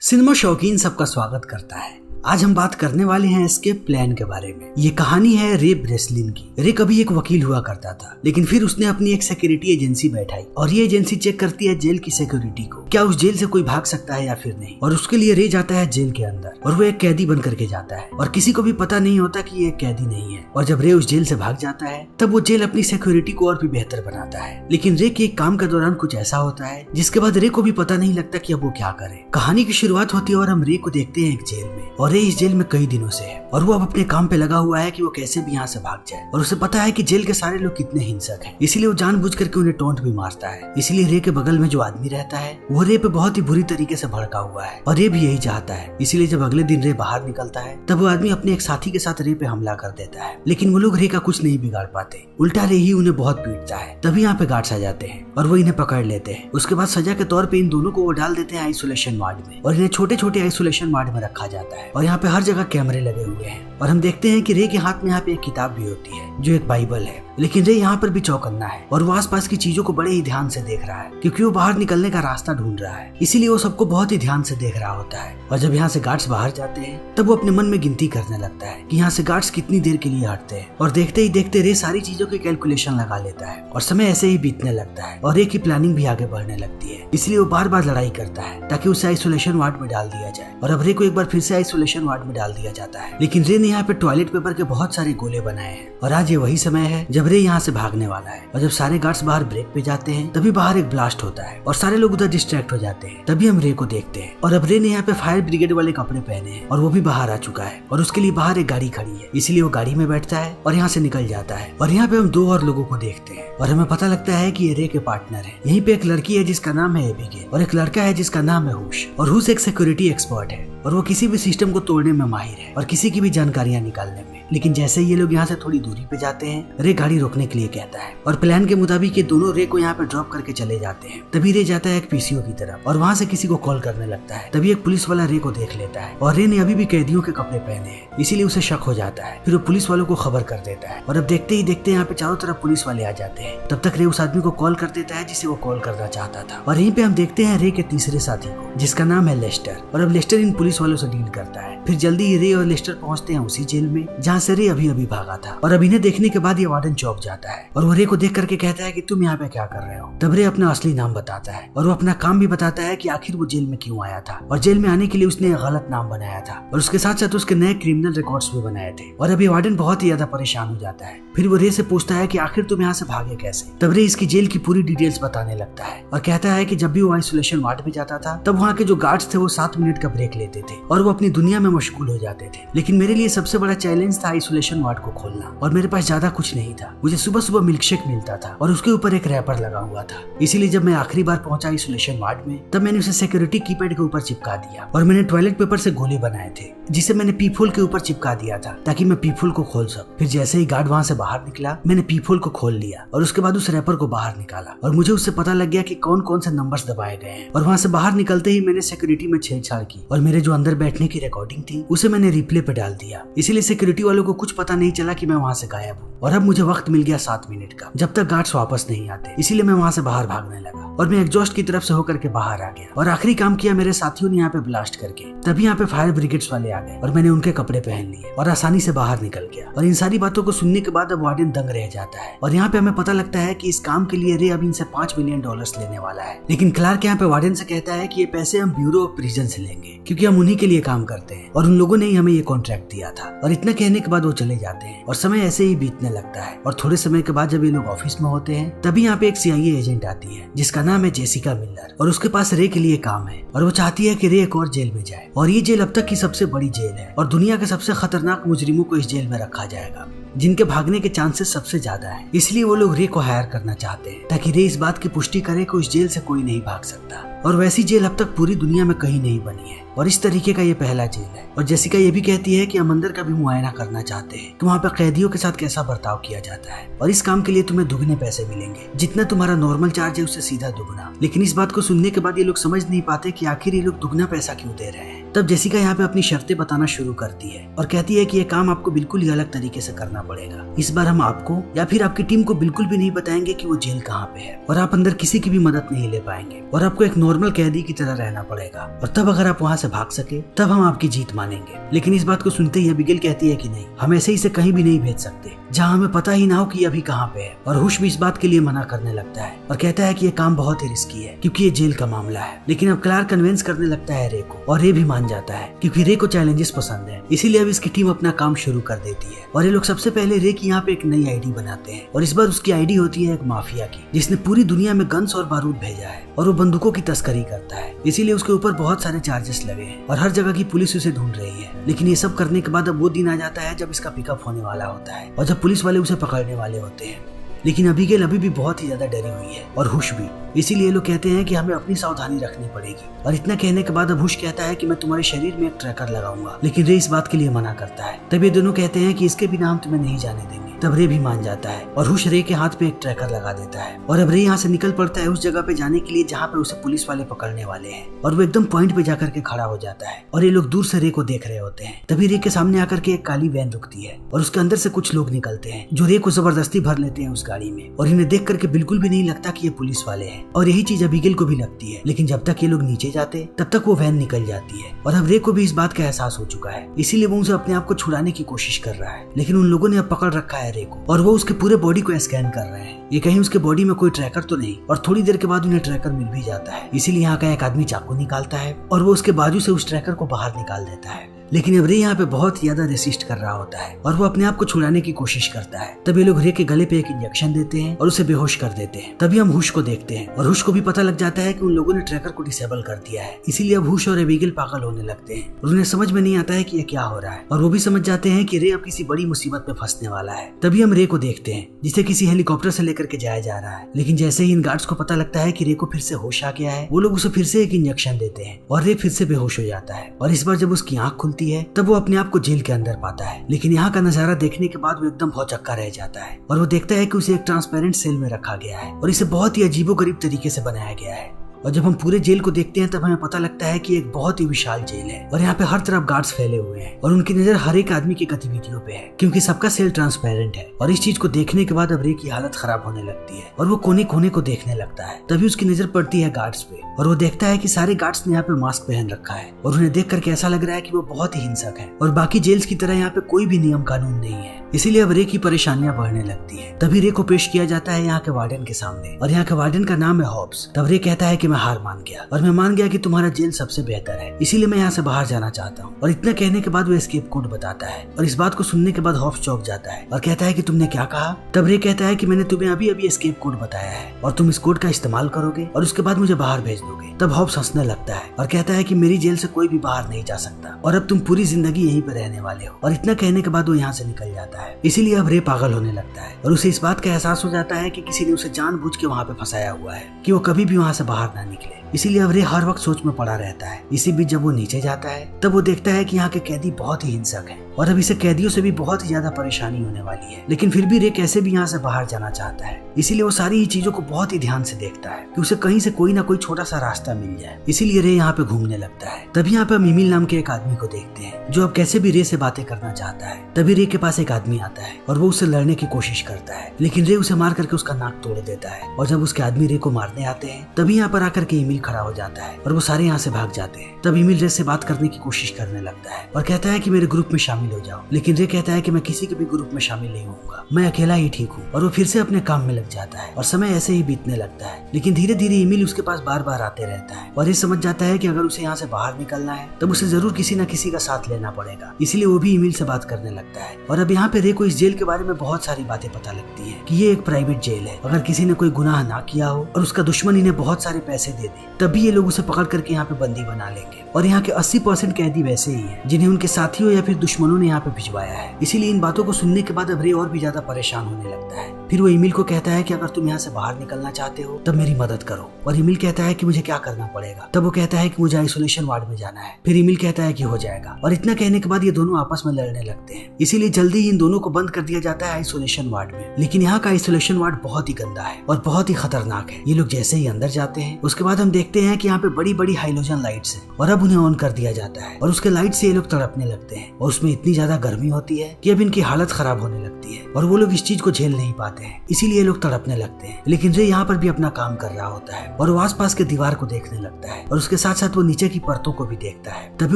Cinema शौकीन सबका स्वागत करता है। आज हम बात करने वाले हैं एस्केप प्लान के बारे में। ये कहानी है रे ब्रेसलिन की। रे कभी एक वकील हुआ करता था, लेकिन फिर उसने अपनी एक सिक्योरिटी एजेंसी बैठाई और ये एजेंसी चेक करती है जेल की सिक्योरिटी को, क्या उस जेल से कोई भाग सकता है या फिर नहीं। और उसके लिए रे जाता है जेल के अंदर और वो एक कैदी बन करके जाता है और किसी को भी पता नहीं होता कि ये एक कैदी नहीं है। और जब रे उस जेल से भाग जाता है तब वो जेल अपनी सिक्योरिटी को और भी बेहतर बनाता है। लेकिन रे के एक काम के दौरान कुछ ऐसा होता है जिसके बाद रे को भी पता नहीं लगता कि अब वो क्या करे। कहानी की शुरुआत होती है और हम रे को देखते हैं एक जेल में, और रे इस जेल में कई दिनों से है और वो अब अपने काम पे लगा हुआ है कि वो कैसे भी यहाँ से भाग जाए। और उसे पता है कि जेल के सारे लोग कितने हिंसक हैं, इसीलिए वो जानबूझ करके उन्हें टोंट भी मारता है। इसलिए रे के बगल में जो आदमी रहता है वो रे पे बहुत ही बुरी तरीके से भड़का हुआ है और रे भी यही चाहता है। इसीलिए जब अगले दिन रे बाहर निकलता है तब वो आदमी अपने एक साथी के साथ रे पे हमला कर देता है, लेकिन वो लोग रे का कुछ नहीं बिगाड़ पाते, उल्टा रे ही उन्हें बहुत पीटता है। तभी यहाँ पे गार्ड्स आ जाते हैं और वो इन्हें पकड़ लेते हैं। उसके बाद सजा के तौर पे इन दोनों को वो डाल देते हैं आइसोलेशन वार्ड में और इन्हें छोटे छोटे आइसोलेशन वार्ड में रखा जाता है। और यहाँ पे हर जगह कैमरे लगे हुए हैं और हम देखते हैं कि रे के हाथ में यहाँ पे एक किताब भी होती है जो एक बाइबल है। लेकिन रे यहाँ पर भी चौकन्ना है और वो आसपास की चीजों को बड़े ही ध्यान से देख रहा है, क्योंकि वो बाहर निकलने का रास्ता ढूंढ रहा है। इसीलिए वो सबको बहुत ही ध्यान से देख रहा होता है। और जब यहाँ से गार्ड्स बाहर जाते हैं तब वो अपने मन में गिनती करने लगता है कि यहाँ से गार्ड्स कितनी देर के लिए हटते हैं। और देखते ही देखते रे सारी चीजों की कैलकुलेशन लगा लेता है और समय ऐसे ही बीतने लगता है और रे की प्लानिंग भी आगे बढ़ने लगती है। इसलिए वो बार बार लड़ाई करता है ताकि उसे आइसोलेशन वार्ड में डाल दिया जाए। और अब रे को एक बार फिर से आइसोलेशन वार्ड में डाल दिया जाता है, लेकिन रे ने यहाँ पे टॉयलेट पेपर के बहुत सारे गोले बनाए हैं। और आज ये वही समय है जब रे यहाँ से भागने वाला है। और जब सारे गार्ड्स बाहर ब्रेक पे जाते हैं तभी बाहर एक ब्लास्ट होता है और सारे लोग उधर डिस्ट्रैक्ट हो जाते हैं। तभी हम रे को देखते हैं और अब रे ने यहाँ पे फायर ब्रिगेड वाले कपड़े पहने हैं और वो भी बाहर आ चुका है और उसके लिए बाहर एक गाड़ी खड़ी है। इसलिए वो गाड़ी में बैठता है और यहाँ से निकल जाता है। और यहाँ पे हम दो और लोगों को देखते हैं और हमें पता लगता है कि ये रे के पार्टनर है। यहीं पे एक लड़की है जिसका नाम है एबिगेल और एक लड़का है जिसका नाम है हुश। और हुश एक सिक्योरिटी एक्सपर्ट है और वो किसी भी सिस्टम को तोड़ने में माहिर है और किसी की भी जानकारियां निकालने में। लेकिन जैसे ही ये लोग यहाँ से थोड़ी दूरी पे जाते हैं रे गाड़ी रोकने के लिए कहता है और प्लान के मुताबिक ये दोनों रे को यहाँ पे ड्रॉप करके चले जाते हैं। तभी रे जाता है एक पीसीओ की तरफ और वहाँ से किसी को कॉल करने लगता है। तभी एक पुलिस वाला रे को देख लेता है और रे ने अभी भी कैदियों के कपड़े पहने हैं, इसीलिए उसे शक हो जाता है। फिर वो पुलिस वालों को खबर कर देता है और अब देखते ही देखते यहाँ पे चारों तरफ पुलिस वाले आ जाते हैं। तब तक रे उस आदमी को कॉल कर देता है जिसे वो कॉल करना चाहता था। और यहीं पे हम देखते हैं रे के तीसरे साथी को जिसका नाम है लेस्टर। और अब लेस्टर इन पुलिस वालों से डील करता है। फिर जल्दी ही रे और लेस्टर पहुंचते हैं उसी जेल में जहाँ से रे अभी अभी भागा था। और अब इन्हें देखने के बाद ये वार्डन चौंक जाता है और वो रे को देख करके कहता है कि तुम यहाँ पे क्या कर रहे हो। तब रे अपना असली नाम बताता है और वो अपना काम भी बताता है कि आखिर वो जेल में क्यों आया था। और जेल में आने के लिए उसने एक गलत नाम बनाया था और उसके साथ साथ उसके नए क्रिमिनल रिकॉर्ड्स भी बनाए थे। और अभी वार्डन बहुत ही ज्यादा परेशान हो जाता है। फिर वो रे से पूछता है कि आखिर तुम यहाँ से भागे कैसे। तब रे इसकी जेल की पूरी डिटेल्स बताने लगता है और कहता है कि जब भी वो आइसोलेशन वार्ड में जाता था तब वहाँ के जो गार्ड्स थे वो 7 मिनट का ब्रेक लेते थे और वो अपनी दुनिया में मशगूल हो जाते थे। लेकिन मेरे लिए सबसे बड़ा चैलेंज था आइसोलेशन वार्ड को खोलना और मेरे पास ज्यादा कुछ नहीं था। मुझे सुबह सुबह मिल्कशेक मिलता था और उसके ऊपर एक रैपर लगा हुआ था। इसीलिए जब मैं आखिरी बार पहुंचा आइसोलेशन वार्ड में तब मैंने उसे सिक्योरिटी कीपैड के ऊपर चिपका दिया और मैंने टॉयलेट पेपर से गोले बनाए थे जिसे मैंने पीपहोल के ऊपर चिपका दिया था ताकि मैं पीपहोल को खोल सकूं। फिर जैसे ही गार्ड वहाँ से बाहर निकला मैंने पीपहोल को खोल लिया और उसके बाद उस रैपर को बाहर निकाला और मुझे उससे पता लग गया कि कौन कौन से नंबर्स दबाए गए हैं। और वहाँ से बाहर निकलते ही मैंने सिक्योरिटी में छेड़छाड़ की और मेरे जो अंदर बैठने की रिकॉर्डिंग थी उसे मैंने रिप्ले पे डाल दिया। इसीलिए सिक्योरिटी वालों को कुछ पता नहीं चला कि मैं वहाँ से गायब हूँ। और अब मुझे वक्त मिल गया 7 मिनट का जब तक गार्ड्स वापस नहीं आते। इसीलिए मैं वहाँ से बाहर भागने लगा और मैं एग्जॉस्ट की तरफ से होकर के बाहर आ गया। और आखिरी काम किया मेरे साथियों ने यहाँ पे ब्लास्ट करके। तभी यहाँ पे फायर ब्रिगेड्स वाले आ गए और मैंने उनके कपड़े पहन लिए और आसानी से बाहर निकल गया। और इन सारी बातों को सुनने के बाद अब वार्डन दंग रह जाता है। और यहाँ पे हमें पता लगता है कि इस काम के लिए रे अब इनसे $5 मिलियन लेने वाला है। लेकिन क्लार्क यहाँ पे वार्डन से कहता है कि ये पैसे हम ब्यूरो ऑफ प्रिजन से लेंगे क्योंकि हम उन्हीं के लिए काम करते हैं और उन लोगों ने ही हमें ये कॉन्ट्रैक्ट दिया था। और इतना कहने के बाद वो चले जाते हैं और समय ऐसे ही बीतने लगता है। और थोड़े समय के बाद जब ये लोग ऑफिस में होते हैं तभी यहाँ पे एक CIA एजेंट आती है जिसका नाम है जेसिका मिलर और उसके पास रे के लिए काम है और वो चाहती है कि रे एक और जेल में जाए। और ये जेल अब तक की सबसे बड़ी जेल है और दुनिया के सबसे खतरनाक मुजरिमों को इस जेल में रखा जाएगा जिनके भागने के चांसेस सबसे ज्यादा हैं। इसलिए वो लोग रे को हायर करना चाहते हैं ताकि रे इस बात की पुष्टि करे कि उस जेल से कोई नहीं भाग सकता। और वैसी जेल अब तक पूरी दुनिया में कहीं नहीं बनी है और इस तरीके का ये पहला जेल है। और जेसिका ये भी कहती है कि हम अंदर का भी मुआयना करना चाहते हैं कि वहाँ पे कैदियों के साथ कैसा बर्ताव किया जाता है और इस काम के लिए तुम्हें दुगने पैसे मिलेंगे, जितना तुम्हारा नॉर्मल चार्ज है उससे सीधा दुगना। लेकिन इस बात को सुनने के बाद ये लोग समझ नहीं पाते कि आखिर ये लोग दुगना पैसा क्यों दे रहे हैं। तब जेसिका यहाँ पे अपनी शर्तें बताना शुरू करती है और कहती है कि ये काम आपको बिल्कुल ही अलग तरीके से करना पड़ेगा। इस बार हम आपको या फिर आपकी टीम को बिल्कुल भी नहीं बताएंगे कि वो जेल कहाँ पे है और आप अंदर किसी की भी मदद नहीं ले पाएंगे और आपको एक नॉर्मल कैदी की तरह रहना पड़ेगा और तब अगर आप वहाँ से भाग सके तब हम आपकी जीत मानेंगे। लेकिन इस बात को सुनते ही अबिगेल कहती है कि नहीं, हम ऐसे ही से कहीं भी नहीं भेज सकते जहाँ हमें पता ही ना हो कि अभी कहाँ पे है। और हुश भी इस बात के लिए मना करने लगता है और कहता है कि ये काम बहुत ही रिस्की है क्योंकि ये जेल का मामला है। लेकिन अब क्लार्क कन्विंस करने लगता है रे को और रे भी मान जाता है क्योंकि रे को चैलेंजेस पसंद है। इसीलिए अब इसकी टीम अपना काम शुरू कर देती है और ये लोग सबसे पहले रे की यहाँ पे एक नई आईडी बनाते हैं और इस बार उसकी आईडी होती है एक माफिया की जिसने पूरी दुनिया में गन्स और बारूद भेजा है और वो बंदूकों की तस्करी करता है। इसीलिए उसके ऊपर बहुत सारे चार्जेस लगे हैं और हर जगह की पुलिस उसे ढूंढ रही है। लेकिन ये सब करने के बाद अब वो दिन आ जाता है जब इसका पिकअप होने वाला होता है और जब पुलिस वाले उसे पकड़ने वाले होते हैं। लेकिन अबिगेल अभी भी बहुत ही ज्यादा डरी हुई है और हुश भी। इसीलिए लोग कहते हैं कि हमें अपनी सावधानी रखनी पड़ेगी और इतना कहने के बाद अब हुश कहता है कि मैं तुम्हारे शरीर में एक ट्रैकर लगाऊंगा। लेकिन रे इस बात के लिए मना करता है। तब ये दोनों कहते हैं कि इसके बिना हम तुम्हें नहीं जाने देंगे। तब रे भी मान जाता है और हुश रे के हाथ पे एक ट्रैकर लगा देता है और अब रे यहाँ से निकल पड़ता है उस जगह पे जाने के लिए जहाँ पे उसे पुलिस वाले पकड़ने वाले हैं और वो एकदम पॉइंट पे जाकर के खड़ा हो जाता है और ये लोग दूर से रे को देख रहे होते हैं। तभी रे के सामने आकर के एक काली वैन रुकती है और उसके अंदर से कुछ लोग निकलते हैं जो रे को जबरदस्ती भर लेते हैं उस गाड़ी में और इन्हें देख करके बिल्कुल भी नहीं लगता कि ये पुलिस वाले हैं और यही चीज अबिगेल को भी लगती है। लेकिन जब तक ये लोग नीचे जाते तब तक वो वैन निकल जाती है और अब रे को भी इस बात का एहसास हो चुका है। इसीलिए वो उसे अपने आप को छुड़ाने की कोशिश कर रहा है। लेकिन उन लोगों ने अब पकड़ रखा है रे को और वो उसके पूरे बॉडी को स्कैन कर रहे हैं ये कहीं उसके बॉडी में कोई ट्रैकर तो नहीं। और थोड़ी देर के बाद उन्हें ट्रैकर मिल भी जाता है। इसीलिए यहाँ का एक आदमी चाकू निकालता है और वो उसके बाजू से उस ट्रैकर को बाहर निकाल देता है। लेकिन अब रे यहाँ पे बहुत ज्यादा रेसिस्ट कर रहा होता है और वो अपने आप को छुड़ाने की कोशिश करता है। तब ये लोग रे के गले पे एक इंजेक्शन देते हैं और उसे बेहोश कर देते हैं। तभी हम हुश को देखते हैं और हुश को भी पता लग जाता है कि उन लोगों ने ट्रैकर को डिसेबल कर दिया है। इसीलिए अब हुश और अबिगेल पागल होने लगते हैं और उन्हें समझ में नहीं आता है कि ये क्या हो रहा है और वो भी समझ जाते हैं कि रे अब किसी बड़ी मुसीबत में फंसने वाला है। तभी हम रे को देखते हैं जिसे किसी हेलीकॉप्टर से लेकर के जाया जा रहा है। लेकिन जैसे ही इन गार्ड्स को पता लगता है कि रे को फिर से होश आ गया है वो लोग उसे फिर से एक इंजेक्शन देते हैं और रे फिर से बेहोश हो जाता है। और इस बार जब उसकी आंख खुलती है तब वो अपने आपको जेल के अंदर पाता है। लेकिन यहाँ का नजारा देखने के बाद वो एकदम भौचक्का रह जाता है और वो देखता है कि उसे एक ट्रांसपेरेंट सेल में रखा गया है और इसे बहुत ही अजीबोगरीब तरीके से बनाया गया है। और जब हम पूरे जेल को देखते हैं तब हमें पता लगता है कि एक बहुत ही विशाल जेल है और यहाँ पे हर तरफ गार्ड्स फैले हुए हैं और उनकी नजर हर एक आदमी की गतिविधियों पे है क्योंकि सबका सेल ट्रांसपेरेंट है। और इस चीज को देखने के बाद अब रे की हालत खराब होने लगती है और वो कोने कोने को देखने लगता है। तभी उसकी नजर पड़ती है गार्ड्स पे और वो देखता है कि सारे गार्ड्स ने यहाँ पे मास्क पहन रखा है और उन्हें देख करके ऐसा लग रहा है कि वो बहुत ही हिंसक है और बाकी जेल्स की तरह यहाँ पे कोई भी नियम कानून नहीं है। इसीलिए अब रे की परेशानियां बढ़ने लगती है। तभी रे को पेश किया जाता है यहाँ के वार्डन के सामने और यहाँ के वार्डन का नाम है हॉब्स। तब रे कहता है कि मैं हार मान गया और मैं मान गया कि तुम्हारा जेल सबसे बेहतर है, इसीलिए मैं यहाँ से बाहर जाना चाहता हूँ। और इतना कहने के बाद वो एस्केप कोड बताता है और इस बात को सुनने के बाद हॉब्स चौंक जाता है और कहता है कि तुमने क्या कहा। तब रे कहता है कि मैंने तुम्हें अभी अभी एस्केप कोड बताया है और तुम इस कोड का इस्तेमाल करोगे और उसके बाद मुझे बाहर भेज दोगे। तब हॉब्स हंसने लगता है और कहता है कि मेरी जेल से कोई भी बाहर नहीं जा सकता और अब तुम पूरी जिंदगी यहीं पे रहने वाले हो। और इतना कहने के बाद वो यहाँ से निकल जाता है। इसीलिए अब रे पागल होने लगता है और उसे इस बात का एहसास हो जाता है कि किसी ने उसे जानबूझ के वहाँ पे फंसाया हुआ है कि वो कभी भी वहाँ से बाहर ना निकले। इसीलिए अब रे हर वक्त सोच में पड़ा रहता है। इसी बीच जब वो नीचे जाता है तब वो देखता है कि यहाँ के कैदी बहुत ही हिंसक हैं और अब इसे कैदियों से भी बहुत ही ज्यादा परेशानी होने वाली है। लेकिन फिर भी रे कैसे भी यहाँ से बाहर जाना चाहता है। इसीलिए वो सारी ही चीजों को बहुत ही ध्यान से देखता है कि उसे कहीं से कोई ना कोई छोटा सा रास्ता मिल जाए। इसीलिए रे यहाँ पे घूमने लगता है। तभी यहाँ पे हम इमिल नाम के एक आदमी को देखते हैं जो अब कैसे भी रे से बातें करना चाहता है। तभी रे के पास एक आदमी आता है और वो उससे लड़ने की कोशिश करता है लेकिन रे उसे मार करके उसका नाक तोड़ देता है। और जब उसके आदमी रे को मारने आते हैं तभी यहाँ पर आकर के इमिल खड़ा हो जाता है और वो सारे यहाँ से भाग जाते हैं। तब इमिल रे से बात करने की कोशिश करने लगता है और कहता है कि मेरे ग्रुप में शामिल हो जाओ। लेकिन रे कहता है कि मैं किसी के भी ग्रुप में शामिल नहीं होऊंगा, मैं अकेला ही ठीक हूँ। और वो फिर से अपने काम में लग जाता है और समय ऐसे ही बीतने लगता है। लेकिन धीरे धीरे इमिल उसके पास बार बार आते रहता है और ये समझ जाता है कि अगर उसे यहाँ से बाहर निकलना है तब उसे जरूर किसी न किसी का साथ लेना पड़ेगा। इसीलिए वो भी इमिल से बात करने लगता है। और अब यहाँ पे रे को इस जेल के बारे में बहुत सारी बातें पता लगती है कि ये एक प्राइवेट जेल है। अगर किसी ने कोई गुनाह ना किया हो और उसका दुश्मन इन्हें बहुत सारे पैसे दे दे तभी ये लोग उसे पकड़ करके यहाँ पे बंदी बना लेंगे। और यहाँ के 80% कैदी वैसे ही हैं जिन्हें उनके साथियों या फिर दुश्मनों ने यहाँ पे भिजवाया है। इसीलिए इन बातों को सुनने के बाद अब रे और भी ज्यादा परेशान होने लगता है। फिर वो इमिल को कहता है कि अगर तुम यहाँ से बाहर निकलना चाहते हो तब मेरी मदद करो। और इमिल कहता है कि मुझे क्या करना पड़ेगा। तब वो कहता है कि मुझे आइसोलेशन वार्ड में जाना है। फिर इमिल कहता है कि हो जाएगा। और इतना कहने के बाद ये दोनों आपस में लड़ने लगते हैं। इसीलिए जल्दी ही इन दोनों को बंद कर दिया जाता है आइसोलेशन वार्ड में। लेकिन यहाँ का आइसोलेशन वार्ड बहुत ही गंदा है और बहुत ही खतरनाक है। ये लोग जैसे ही अंदर जाते हैं उसके बाद हम देखते हैं कि यहाँ पे बड़ी बड़ी हाइलोजन लाइट्स हैं और अब उन्हें ऑन कर दिया जाता है और उसके लाइट से ये लोग तड़पने लगते हैं और उसमें इतनी ज्यादा गर्मी होती है कि अब इनकी हालत खराब होने लगती है और वो लोग इस चीज को झेल नहीं पाते हैं, इसीलिए ये लोग तड़पने लगते हैं। लेकिन रे यहाँ पर भी अपना काम कर रहा होता है और वो आसपास के दीवार को देखने लगता है और उसके साथ साथ वो नीचे की परतों को भी देखता है। तभी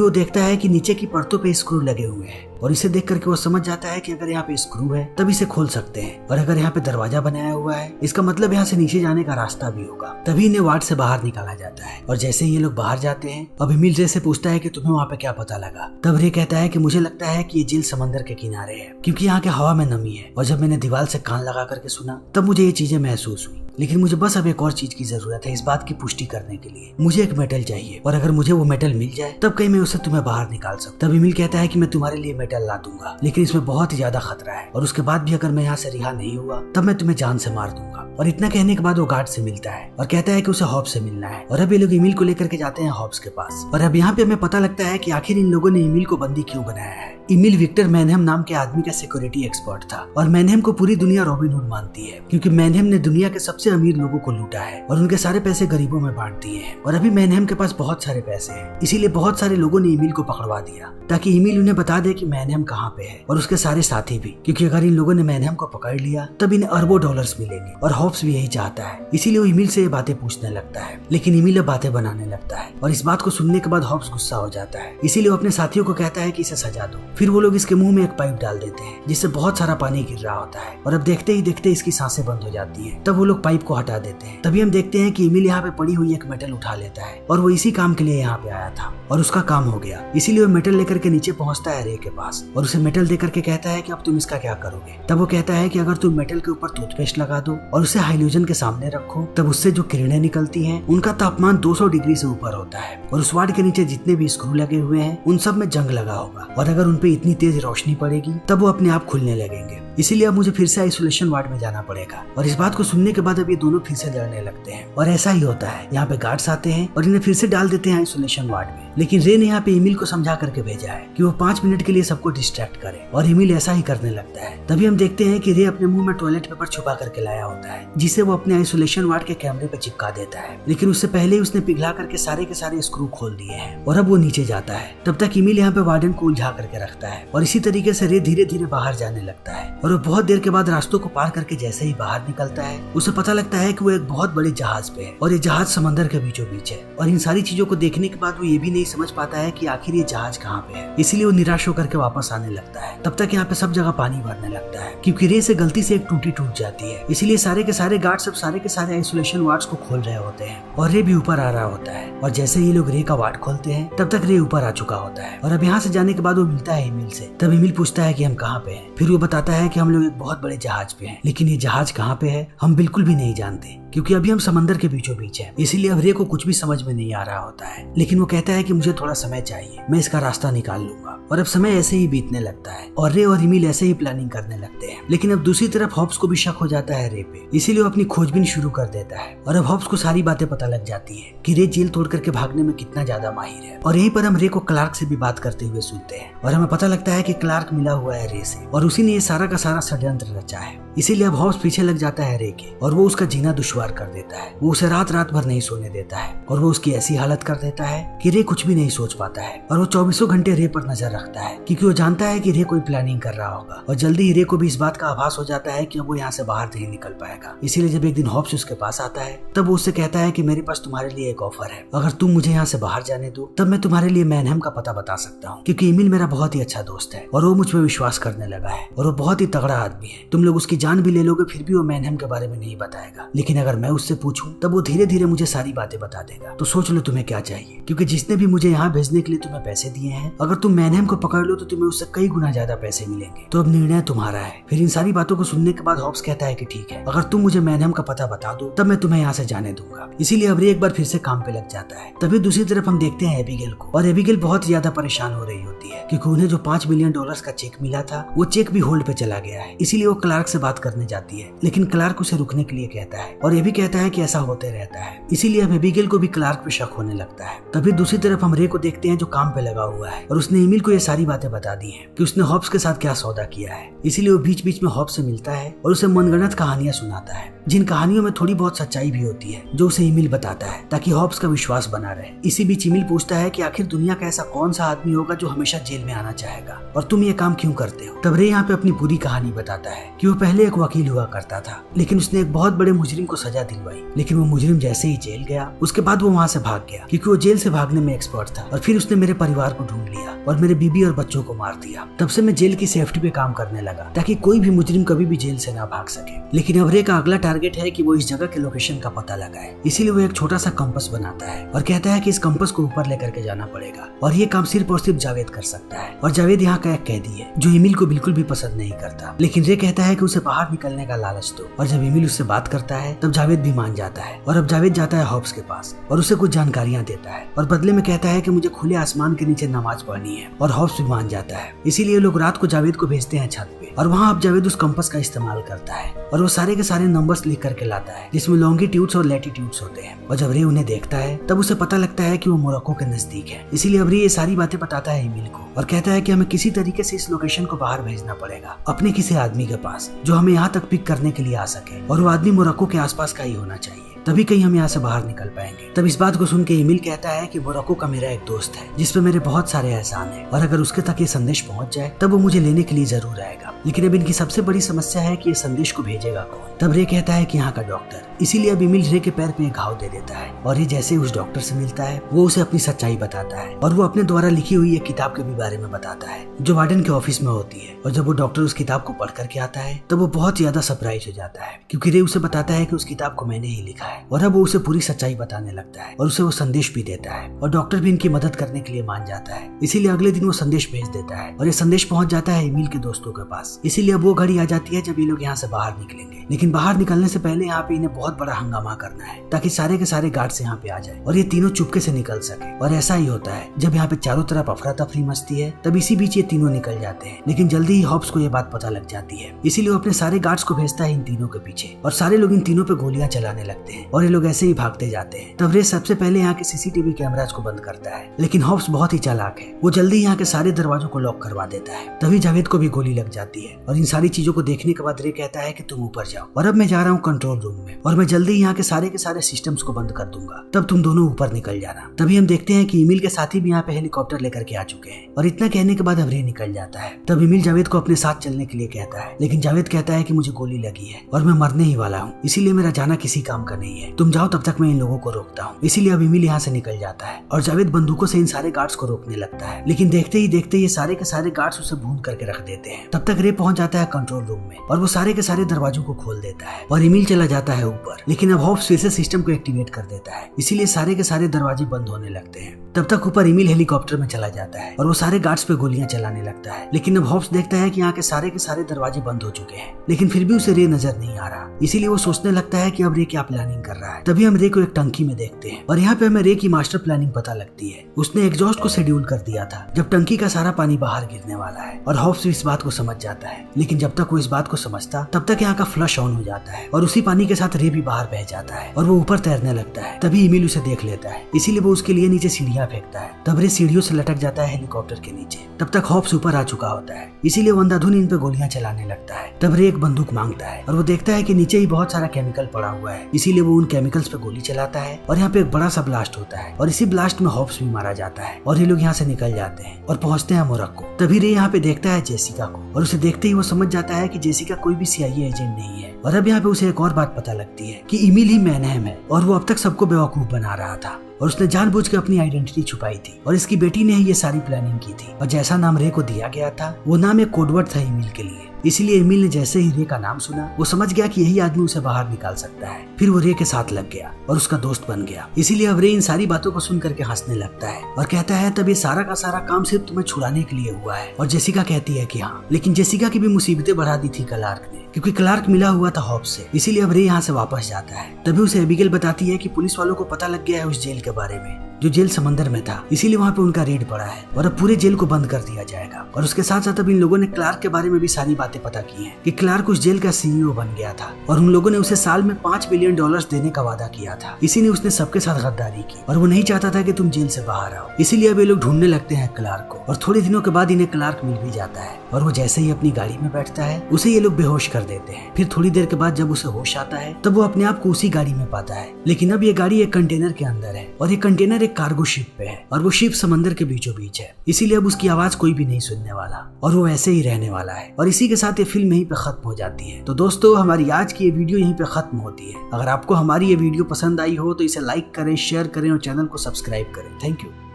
वो देखता है कि नीचे की परतों पे स्क्रू लगे हुए हैं और इसे देख करके वो समझ जाता है कि अगर यहाँ पे स्क्रू है तब इसे खोल सकते हैं और अगर यहाँ पे दरवाजा बनाया हुआ है इसका मतलब यहाँ से नीचे जाने का रास्ता भी होगा। तभी इन्हें वार्ड से बाहर निकाला जाता है और जैसे ही ये लोग बाहर जाते हैं अब एमिल रे से पूछता है कि तुम्हें वहाँ पे क्या पता लगा। तब रे कहता है कि मुझे लगता है कि ये झील समंदर के किनारे है क्योंकि यहाँ के हवा में नमी है और जब मैंने दीवार से कान लगा करके सुना तब मुझे ये चीजें महसूस हुई। लेकिन मुझे बस अब एक और चीज की जरूरत है इस बात की पुष्टि करने के लिए। मुझे एक मेटल चाहिए और अगर मुझे वो मेटल मिल जाए तब कहीं मैं उससे तुम्हें बाहर निकाल सकूं। तब एमिल कहता है कि मैं तुम्हारे लिए मेटल ला दूंगा लेकिन इसमें बहुत ही ज्यादा खतरा है और उसके बाद भी अगर मैं यहाँ से रिहा नहीं हुआ तब मैं तुम्हें जान से मार दूंगा। और इतना कहने के बाद वो गार्ड से मिलता है और कहता है कि उसे हॉब्स से मिलना है और अब ये लोग एमिल को लेकर के जाते हैं हॉब्स के पास। और अब यहाँ पे हमें पता लगता है कि आखिर इन लोगों ने एमिल को बंदी क्यों बनाया है। एमिल विक्टर मैनहेम नाम के आदमी का सिक्योरिटी एक्सपर्ट था और मैनहेम को पूरी दुनिया रॉबिन हुड मानती है क्योंकि मैनहेम ने दुनिया के सबसे अमीर लोगों को लूटा है और उनके सारे पैसे गरीबों में बांट दिए हैं। और अभी मैनहेम के पास बहुत सारे पैसे हैं, इसीलिए बहुत सारे लोगों ने एमिल को पकड़वा दिया ताकि एमिल उन्हें बता दे कि मैनहेम कहाँ पे है और उसके सारे साथी भी, क्योंकि अगर इन लोगों ने मैनहेम को पकड़ लिया तब इन्हें अरबों डॉलर्स मिलेंगे और हॉब्स भी यही चाहता है। इसीलिए वो एमिल से ये बातें पूछने लगता है लेकिन एमिल बातें बनाने लगता है और इस बात को सुनने के बाद हॉब्स गुस्सा हो जाता है। इसीलिए वो अपने साथियों को कहता है कि इसे सजा दो। फिर वो लोग इसके मुंह में एक पाइप डाल देते हैं जिससे बहुत सारा पानी गिर रहा होता है और अब देखते ही देखते इसकी सांसें बंद हो जाती है। तब वो लोग पाइप को हटा देते हैं। तभी हम देखते हैं कि एमिल यहाँ पे पड़ी हुई एक मेटल उठा लेता है और वो इसी काम के लिए यहाँ पे आया था और उसका काम हो गया। इसीलिए वो मेटल लेकर के नीचे पहुंचता है रे के पास और उसे मेटल देकर के कहता है कि अब तुम इसका क्या करोगे। तब वो कहता है कि अगर तुम मेटल के ऊपर टूथपेस्ट लगा दो और उसे हाइलोजन के सामने रखो तब उससे जो किरणें निकलती हैं उनका तापमान 200 डिग्री से ऊपर होता है और उस वार्ड के नीचे जितने भी स्क्रू लगे हुए हैं उन सब में जंग लगा होगा और अगर उनपे इतनी तेज रोशनी पड़ेगी तब वो अपने आप खुलने लगेंगे। इसीलिए अब मुझे फिर से आइसोलेशन वार्ड में जाना पड़ेगा। और इस बात को सुनने के बाद अब ये दोनों फिर से लड़ने लगते हैं और ऐसा ही होता है। यहाँ पे गार्ड्स आते हैं और इन्हें फिर से डाल देते हैं आइसोलेशन वार्ड में। लेकिन रे ने यहाँ पे एमिल को समझा करके भेजा है कि वो 5 मिनट के लिए सबको डिस्ट्रैक्ट करे और एमिल ऐसा ही करने लगता है। तभी हम देखते हैं कि रे अपने मुंह में टॉयलेट पेपर छुपा करके लाया होता है जिसे वो अपने आइसोलेशन वार्ड के कैमरे पे चिपका देता है। लेकिन उससे पहले ही उसने पिघला करके सारे के सारे स्क्रू खोल दिए हैं और अब वो नीचे जाता है। तब तक एमिल यहाँ पे वार्डन को उलझा करके रखता है और इसी तरीके से रे धीरे धीरे बाहर जाने लगता है और वो बहुत देर के बाद रास्तों को पार करके जैसे ही बाहर निकलता है उसे पता लगता है कि वो एक बहुत बड़े जहाज पे है और ये जहाज समंदर के बीचों बीच है। और इन सारी चीजों को देखने के बाद वो ये भी नहीं समझ पाता है कि आखिर ये जहाज कहाँ पे है। इसीलिए वो निराश होकर के वापस आने लगता है। तब तक यहाँ पे सब जगह पानी भरने लगता है क्योंकि रे से गलती से एक टूटी टूट जाती है। इसीलिए सारे के सारे गार्ड सब सारे के सारे आइसोलेशन वार्ड्स को खोल रहे होते हैं और रे भी ऊपर आ रहा होता है। और जैसे ये लोग रे का वार्ड खोलते हैं तब तक रे ऊपर आ चुका होता है और अब यहाँ से जाने के बाद वो मिलता है एमिल से। तब एमिल पूछता है कि हम कहाँ पे हैं। फिर वो बताता है कि हम लोग एक बहुत बड़े जहाज पे हैं, लेकिन ये जहाज कहाँ पे है हम बिल्कुल भी नहीं जानते क्योंकि अभी हम समंदर के बीचों बीच हैं। इसीलिए अब रे को कुछ भी समझ में नहीं आ रहा होता है। लेकिन वो कहता है कि मुझे थोड़ा समय चाहिए, मैं इसका रास्ता निकाल लूंगा। और अब समय ऐसे ही बीतने लगता है और रे और एमिल ऐसे ही प्लानिंग करने लगते हैं। लेकिन अब दूसरी तरफ हॉब्स को भी शक हो जाता है रे पे, इसीलिए वो अपनी खोजबीन शुरू कर देता है। और अब हॉब्स को सारी बातें पता लग जाती है कि रे जेल तोड़ करके भागने में कितना ज्यादा माहिर है। और यहीं पर हम रे को क्लार्क से भी बात करते हुए सुनते हैं और हमें पता लगता है कि क्लार्क मिला हुआ है रे से और उसी ने ये सारा का सारा षड्यंत्र रचा है। इसीलिए अब हॉब्स पीछे लग जाता है रे के और वो उसका जीना दुश्वार कर देता है। वो उसे रात रात भर नहीं सोने देता है और वो उसकी ऐसी हालत कर देता है कि रे कुछ भी नहीं सोच पाता है। और वो 24 घंटे रे पर नजर रखता है क्योंकि वो जानता है कि रे कोई प्लानिंग कर रहा होगा। और जल्दी ही रे को भी इस बात का आभास हो जाता है कि अब वो यहाँ से बाहर नहीं निकल पाएगा। इसीलिए जब एक दिन हॉब्स उसके पास आता है तब वो उससे कहता है कि मेरे पास तुम्हारे लिए एक ऑफर है, अगर तुम मुझे यहाँ से बाहर जाने दो तब मैं तुम्हारे लिए मैनहेम का पता बता सकता हूँ क्योंकि एमिल मेरा बहुत ही अच्छा दोस्त है और वो मुझ पर विश्वास करने लगा है और वो बहुत ही तगड़ा आदमी है। तुम लोग उसकी जान भी ले लोगे फिर भी वो मैनहेम के बारे में नहीं बताएगा, लेकिन अगर मैं उससे पूछूं तब वो धीरे धीरे मुझे सारी बातें बता देगा। तो सोच लो तुम्हें क्या चाहिए, क्योंकि जिसने भी मुझे यहाँ भेजने के लिए तुम्हें पैसे दिए हैं अगर तुम मैनहेम को पकड़ लो तो तुम्हें उससे कई गुना ज्यादा पैसे मिलेंगे। तो अब निर्णय तुम्हारा है। फिर इन सारी बातों को सुनने के बाद हॉब्स कहता है कि ठीक है, अगर तुम मुझे मैनहेम का पता बता दो तब मैं तुम्हें यहाँ से जाने दूंगा। इसीलिए अब रे एक बार फिर से काम पे लग जाता है। तभी दूसरी तरफ हम देखते हैं एबिगेल को और एबिगेल बहुत ज्यादा परेशान हो रही होती है क्योंकि उन्हें जो $5 मिलियन का चेक मिला था वो चेक भी होल्ड पे चला गया है। इसीलिए वो क्लार्क से बात करने जाती है, लेकिन क्लार्क उसे रुकने के लिए कहता है और ये भी कहता है कि ऐसा होते रहता है। इसीलिए अब एबिगेल को भी क्लार्क पे शक होने लगता है। तभी दूसरी तरफ हम रे को देखते हैं जो काम पे लगा हुआ है और उसने एमिल को ये सारी बातें बता दी हैं कि उसने हॉब्स के साथ क्या सौदा किया है। इसीलिए वो बीच बीच में हॉब्स से मिलता है और उसे मनगढ़ंत कहानियां सुनाता है, जिन कहानियों में थोड़ी बहुत सच्चाई भी होती है, जो उसे ईमिल बताता है ताकि हॉब्स का विश्वास बना रहे। इसी बीच ईमिल पूछता है कि आखिर दुनिया का ऐसा कौन सा आदमी होगा जो हमेशा जेल में आना चाहेगा और तुम ये काम क्यों करते हो। तब रे यहाँ पे अपनी पूरी कहानी बताता है कि वो पहले एक वकील हुआ करता था, लेकिन उसने एक बहुत बड़े मुजरिम को सजा दिलवाई। लेकिन वो मुजरिम जैसे ही जेल गया, उसके बाद वो वहाँ से भाग गया क्योंकि वो जेल से भागने में एक्सपर्ट था। और फिर उसने मेरे परिवार को ढूंढ लिया और मेरे बीबी और बच्चों को मार दिया। तब से मैं जेल की सेफ्टी पे काम करने लगा ताकि कोई भी मुजरिम कभी भी जेल से ना भाग सके। लेकिन अब रे का अगला टारगेट है कि वो इस जगह के लोकेशन का पता लगाए। इसीलिए वो एक छोटा सा कंपास बनाता है और कहता है कि इस कंपास को ऊपर लेकर के जाना पड़ेगा और ये काम सिर्फ और सिर्फ जावेद कर सकता है। और जावेद यहाँ का एक कैदी है जो ईमिल को बिल्कुल भी पसंद नहीं करता। लेकिन रे कहता है कि उसे बाहर निकलने का लालच दो। और जब ईमिल उससे बात करता है तब जावेद भी मान जाता है। और अब जावेद जाता है हॉब्स के पास और उसे कुछ जानकारियां देता है और बदले में कहता है कि मुझे खुले आसमान के नीचे नमाज पढ़नी है। और हॉब्स भी मान जाता है। इसीलिए लोग रात को जावेद को भेजते हैं छत पे और वहाँ अब जावेद उस कंपास का इस्तेमाल करता है और वो सारे के सारे नंबर्स लिख करके लाता है जिसमें लॉन्गिट्यूड्स और लैटिट्यूड्स होते हैं। और जब रे उन्हें देखता है तब उसे पता लगता है कि वो मोरक्को के नजदीक है। इसीलिए अब रे ये सारी बातें बताता है ईमिल को और कहता है कि हमें किसी तरीके से इस लोकेशन को बाहर भेजना पड़ेगा अपने किसी आदमी के पास जो हमें यहाँ तक पिक करने के लिए आ सके और वो आदमी मोरक्को के आसपास का ही होना चाहिए, तभी कहीं हम यहाँ से बाहर निकल पाएंगे। तब इस बात को सुन के ईमिल कहता है कि मोरक्को का मेरा एक दोस्त है जिसपे मेरे बहुत सारे एहसान है और अगर उसके तक ये संदेश पहुंच जाए तब वो मुझे लेने के लिए जरूर आएगा। लेकिन अब इनकी सबसे बड़ी समस्या है कि ये संदेश को भेजेगा कौन। तब रे कहता है कि यहाँ का डॉक्टर। इसीलिए अब ईमिल रे के पैर पे एक घाव दे देता है और ये जैसे उस डॉक्टर से मिलता है वो उसे अपनी सच्चाई बताता है और वो अपने द्वारा लिखी हुई एक किताब के भी बारे में बताता है जो वार्डन के ऑफिस में होती है। और जब वो डॉक्टर उस किताब को पढ़ करके आता है तब वो बहुत ज्यादा सरप्राइज हो जाता है क्योंकि रे उसे बताता है कि उस किताब को मैंने ही लिखा है। और अब वो उसे पूरी सच्चाई बताने लगता है और उसे वो संदेश भी देता है और डॉक्टर भी इनकी मदद करने के लिए मान जाता है। इसीलिए अगले दिन वो संदेश भेज देता है और ये संदेश पहुंच जाता है ईमिल के दोस्तों के पास। इसीलिए अब वो घड़ी आ जाती है जब ये लोग यहाँ से बाहर निकलेंगे। लेकिन बाहर निकलने से पहले यहाँ पे इन्हें बहुत बड़ा हंगामा करना है ताकि सारे के सारे गार्ड्स यहाँ पे आ जाए और ये तीनों चुपके से निकल सके। और ऐसा ही होता है, जब यहाँ पे चारों तरफ अफरा तफरी मचती है तब इसी बीच ये तीनों निकल जाते हैं। लेकिन जल्दी ही हॉब्स को ये बात पता लग जाती है, इसीलिए वो अपने सारे गार्ड्स को भेजता है इन तीनों के पीछे और सारे लोग इन तीनों पे गोलियां चलाने लगते हैं और ये लोग ऐसे ही भागते जाते हैं। तब रे सबसे पहले यहाँ के सीसीटीवी कैमराज को बंद करता है, लेकिन हॉब्स बहुत ही चालाक है, वो जल्दी यहाँ के सारे दरवाजों को लॉक करवा देता है। तभी जावेद को भी गोली लग जाती है और इन सारी चीजों को देखने के बाद रे कहता है कि तुम ऊपर जाओ और अब मैं जा रहा हूँ कंट्रोल रूम में और मैं जल्दी यहाँ के सारे सिस्टम्स को बंद कर दूंगा, तब तुम दोनों ऊपर निकल जाना। तभी हम देखते हैं कि ईमिल के साथी भी यहाँ पे हेलीकॉप्टर लेकर के आ चुके हैं और इतना कहने के बाद अब रे निकल जाता है। तब ईमिल जावेद को अपने साथ चलने के लिए कहता है, लेकिन जावेद कहता है कि मुझे गोली लगी है और मैं मरने ही वाला हूँ, इसीलिए मेरा जाना किसी काम का नहीं है, तुम जाओ तब तक मैं इन लोगों को रोकता हूँ। इसीलिए अब ईमिल यहाँ से निकल जाता है और जावेद बंदूकों से इन सारे गार्ड्स को रोकने लगता है। लेकिन देखते ही देखते ये सारे के सारे गार्ड्स उसे भून करके रख देते हैं। तब तक रे पहुंच जाता है कंट्रोल रूम में और वो सारे के सारे दरवाजों को खोल देता है और ईमिल चला जाता है ऊपर। लेकिन अब हॉब्स फिर से सिस्टम को एक्टिवेट कर देता है, इसीलिए सारे के सारे दरवाजे बंद होने लगते हैं। तब तक ऊपर ईमिल हेलीकॉप्टर में चला जाता है और वो सारे गार्ड्स पे गोलियां चलाने लगता है। लेकिन अब हॉब्स देखता है कि यहाँ के सारे दरवाजे बंद हो चुके हैं, लेकिन फिर भी उसे रे नजर नहीं आ रहा। इसीलिए वो सोचने लगता है कि अब रे क्या प्लानिंग कर रहा है। तभी हम रे को एक टंकी में देखते हैं और यहाँ पे हमें रे की मास्टर प्लानिंग पता लगती है। उसने एग्जॉस्ट को शेड्यूल कर दिया था जब टंकी का सारा पानी बाहर गिरने वाला है और हॉब्स इस बात को समझ जाता है। लेकिन जब तक वो इस बात को समझता तब तक यहाँ का फ्लश ऑन हो जाता है और उसी पानी के साथ रे भी बाहर बह जाता है और वो ऊपर तैरने लगता है। तभी ईमिल उसे देख लेता है, इसीलिए वो उसके लिए नीचे सीढ़ियां फेंकता है। तब रे सीढ़ियों से लटक जाता है हेलीकॉप्टर के नीचे। तब तक हॉब्स ऊपर आ चुका होता है, इसीलिए वो अंधाधुन इन पे गोलियां चलाने लगता है। तब रे एक बंदूक मांगता है और वो देखता है कि नीचे ही बहुत सारा केमिकल पड़ा हुआ है, इसीलिए वो उन केमिकल्स पे गोली चलाता है और यहाँ पे एक बड़ा सा ब्लास्ट होता है और इसी ब्लास्ट में हॉब्स भी मारा जाता है और ये लोग यहाँ से निकल जाते हैं और पहुंचते हैं मोरक्को। तभी रे यहाँ पे देखता है जेसिका को और उसे देखते ही वो समझ जाता है कि जेसिका कोई भी CIA एजेंट नहीं है। और अब यहाँ पे उसे एक और बात पता लगती है कि ईमिल ही मैनहम है और वो अब तक सबको बेवकूफ बना रहा था और उसने जानबूझ के अपनी आइडेंटिटी छुपाई थी और इसकी बेटी ने ही ये सारी प्लानिंग की थी। और जैसा नाम रे को दिया गया था वो नाम एक कोडवर्ड था ईमिल के लिए, इसीलिए ईमिल ने जैसे ही रे का नाम सुना वो समझ गया कि यही आदमी उसे बाहर निकाल सकता है। फिर वो रे के साथ लग गया और उसका दोस्त बन गया। इसीलिए अब रे इन सारी बातों को सुन करके हंसने लगता है और कहता है तब ये सारा का सारा काम सिर्फ तुम्हें छुड़ाने के लिए हुआ है। और जेसिका कहती है कि हाँ, लेकिन जेसिका की भी मुसीबतें बढ़ा दी थी क्लार्क ने, क्योंकि क्लार्क मिला हुआ था हॉब्स से। इसीलिए अब रे यहाँ से वापस जाता है। तभी उसे एबिगेल बताती है कि पुलिस वालों को पता लग गया है उस जेल के बारे में जो जेल समंदर में था, इसीलिए वहाँ पे उनका रेड पड़ा है और अब पूरे जेल को बंद कर दिया जाएगा। और उसके साथ साथ अब इन लोगों ने क्लार्क के बारे में भी सारी बातें पता की हैं कि क्लार्क उस जेल का CEO बन गया था और उन लोगों ने उसे साल में $5 बिलियन देने का वादा किया था। इसी ने उसने सबके साथ गद्दारी की और वो नहीं चाहता था कि तुम जेल से बाहर आओ। इसीलिए अब ये लोग ढूंढने लगते हैं क्लार्क को और थोड़े दिनों के बाद इन्हें क्लार्क मिल भी जाता है और वो जैसे ही अपनी गाड़ी में बैठता है उसे ये लोग बेहोश कर देते हैं। फिर थोड़ी देर के बाद जब उसे होश आता है तब वो अपने आप को उसी गाड़ी में पाता है, लेकिन अब ये गाड़ी एक कंटेनर के अंदर है और ये कंटेनर एक कार्गो शिप पे है और वो शिप समंदर के बीचों बीच है। इसीलिए अब उसकी आवाज कोई भी नहीं सुनने वाला और वो ऐसे ही रहने वाला है। और इसी के साथ ये फिल्म यहीं पे खत्म हो जाती है। तो दोस्तों, हमारी आज की ये वीडियो यहीं पे खत्म होती है। अगर आपको हमारी ये वीडियो पसंद आई हो तो इसे लाइक करें, शेयर करें और चैनल को सब्सक्राइब करें। Thank you.